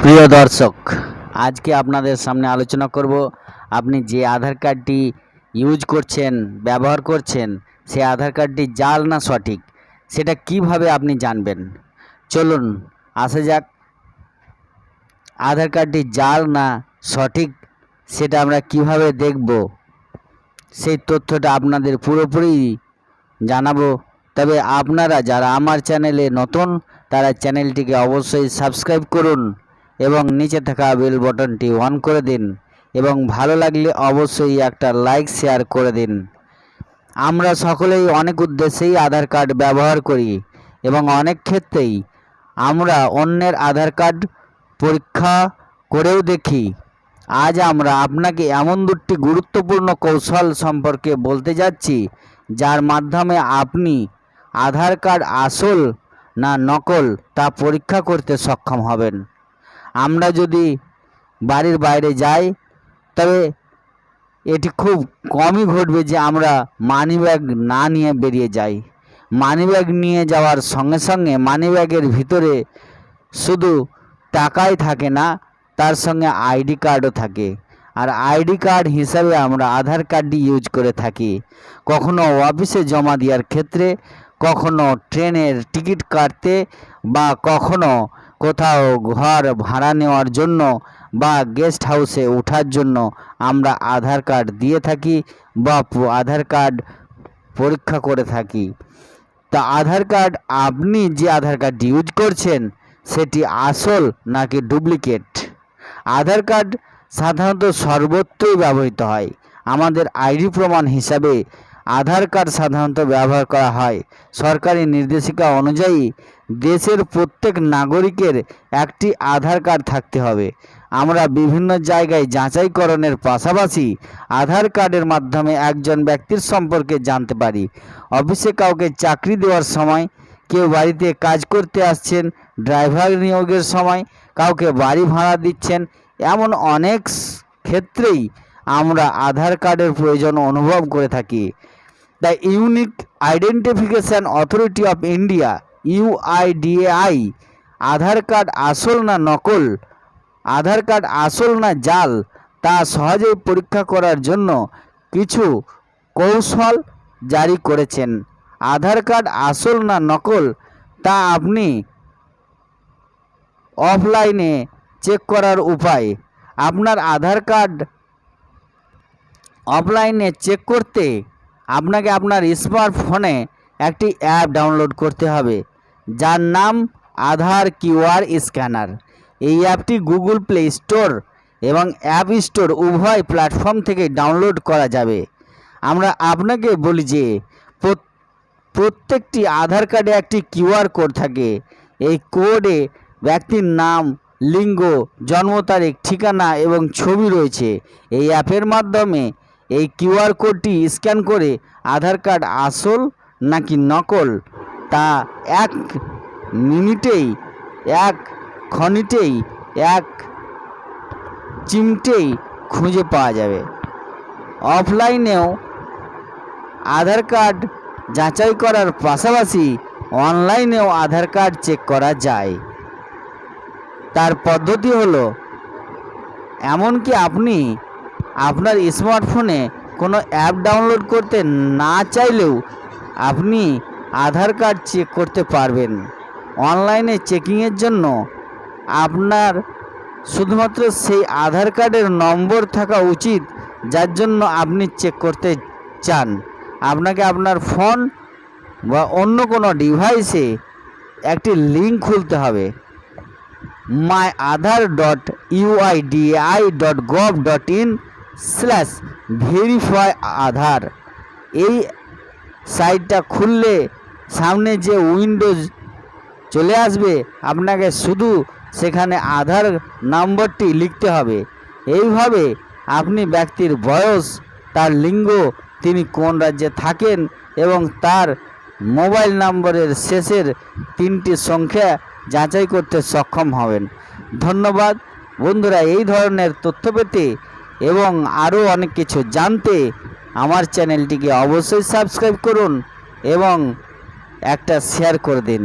প্রিয় দর্শক, আজকে আপনাদের সামনে আলোচনা করব আপনি যে আধার কার্ডটি ইউজ করছেন, ব্যবহার করছেন, সেই আধার কার্ডটি জাল না সঠিক সেটা কিভাবে আপনি জানবেন। চলুন আসা যাক, আধার কার্ডটি জাল না সঠিক সেটা আমরা কিভাবে দেখব, সেই তথ্যটা আপনাদের পুরোপুরি জানাবো। তবে আপনারা যারা আমার চ্যানেলে নতুন তারা চ্যানেলটিকে অবশ্যই সাবস্ক্রাইব করুন এবং নিচে থাকা বেল বাটনটি অন করে দিন এবং ভালো লাগলে অবশ্যই একটা লাইক শেয়ার করে দিন। আমরা সকলেই অনেক উদ্দেশ্যেই আধার কার্ড ব্যবহার করি এবং অনেক ক্ষেত্রেই আমরা অন্যের আধার কার্ড পরীক্ষা করেও দেখি। আজ আমরা আপনাকে এমন দুটি গুরুত্বপূর্ণ কৌশল সম্পর্কে বলতে যাচ্ছি যার মাধ্যমে আপনি আধার কার্ড আসল না নকল তা পরীক্ষা করতে সক্ষম হবেন। আমরা যদি বাড়ির বাইরে যাই তবে এটি খুব কমই ঘটবে যে আমরা মানিব্যাগ না নিয়ে বেরিয়ে যাই। মানিব্যাগ নিয়ে যাওয়ার সঙ্গে সঙ্গে মানিব্যাগের ভিতরে শুধু টাকাই থাকে না, তার সঙ্গে আইডি কার্ডও থাকে। আর আইডি কার্ড হিসাবে আমরা আধার কার্ডটি ইউজ করে থাকি, কখনো অফিসে জমা দেওয়ার ক্ষেত্রে, কখনো ট্রেনের টিকিট কাটতে, বা কখনো কোথাও ঘর ভাড়া নেওয়ার জন্য বা গেস্ট হাউসে ওঠার জন্য আমরা আধার কার্ড দিয়ে থাকি বা আধার কার্ড পরীক্ষা করে থাকি। তা আধার কার্ড, আপনি যে আধার কার্ডটি ইউজ করছেন সেটি আসল নাকি ডুপ্লিকেট? আধার কার্ড সাধারণত সর্বত্রই ব্যবহৃত হয়। আমাদের আইডি প্রমাণ হিসাবে আধার কার্ড সাধারণত ব্যবহার করা হয়। সরকারি নির্দেশিকা অনুযায়ী দেশের প্রত্যেক নাগরিকের একটি আধার কার্ড থাকতে হবে। আমরা বিভিন্ন জায়গায় যাচাইকরণের পাশাপাশি আধার কার্ডের মাধ্যমে একজন ব্যক্তির সম্পর্কে জানতে পারি। অফিসে কাউকে চাকরি দেওয়ার সময়, কেউ বাড়িতে কাজ করতে আসছেন, ড্রাইভার নিয়োগের সময়, কাউকে বাড়ি ভাড়া দিচ্ছেন, এমন অনেক ক্ষেত্রেই আমরা আধার কার্ডের প্রয়োজন অনুভব করে থাকি। The unique identification authority of India UIDAI Aadhaar card আসল না নকল, আধার কার্ড আসল না জাল তা সহজেই পরীক্ষা করার জন্য কিছু কৌশল জারি করেছেন। আধার কার্ড আসল না নকল তা আপনি অফলাইনে চেক করার উপায়। আপনার আধার কার্ড অফলাইনে চেক করতে আপনাকে আপনার স্মার্টফোনে একটি অ্যাপ ডাউনলোড করতে হবে যার নাম আধার কিউআর স্ক্যানার। এই অ্যাপটি গুগল প্লে স্টোর এবং অ্যাপ স্টোর উভয় প্ল্যাটফর্ম থেকে ডাউনলোড করা যাবে। আমরা আপনাকে বলি যে প্রত্যেকটি আধার কার্ডে একটি কিউআর কোড থাকে। এই কোডে ব্যক্তির নাম, লিঙ্গ, জন্ম তারিখ, ঠিকানা এবং ছবি রয়েছে। এই অ্যাপের মাধ্যমে এই কিউআর কোডটি স্ক্যান করে আধার কার্ড আসল নাকি নকল তা এক মিনিটেই, এক ক্ষণিকেই, এক চিমটেই খুঁজে পাওয়া যাবে। অফলাইনেও আধার কার্ড যাচাই করার পাশাপাশি অনলাইনেও আধার কার্ড চেক করা যায়। তার পদ্ধতি হলো, এমনকি আপনি আপনার স্মার্টফোনে কোনো অ্যাপ ডাউনলোড করতে না চাইলেও আপনি আধার কার্ড চেক করতে পারবেন। অনলাইনে চেকিংয়ের জন্য আপনার শুধুমাত্র সেই আধার কার্ডের নম্বর থাকা উচিত যার জন্য আপনি চেক করতে চান। আপনাকে আপনার ফোন বা অন্য কোনো ডিভাইসে একটি লিঙ্ক খুলতে হবে। myaadhar.uidai.gov.in/verify-aadhar এই সাইটটা খুললে সামনে যে উইন্ডোজ চলে আসবে, আপনাকে শুধু সেখানে আধার নম্বরটি লিখতে হবে। এইভাবে আপনি ব্যক্তির বয়স, তার লিঙ্গ, তিনি কোন রাজ্যে থাকেন এবং তার মোবাইল নম্বরের শেষের 3টি সংখ্যা যাচাই করতে সক্ষম হবেন। ধন্যবাদ বন্ধুরা। এই ধরনের তথ্য পেতে এবং আরও অনেক কিছু জানতে আমার চ্যানেলটিকে অবশ্যই সাবস্ক্রাইব করুন এবং একটা শেয়ার করে দিন।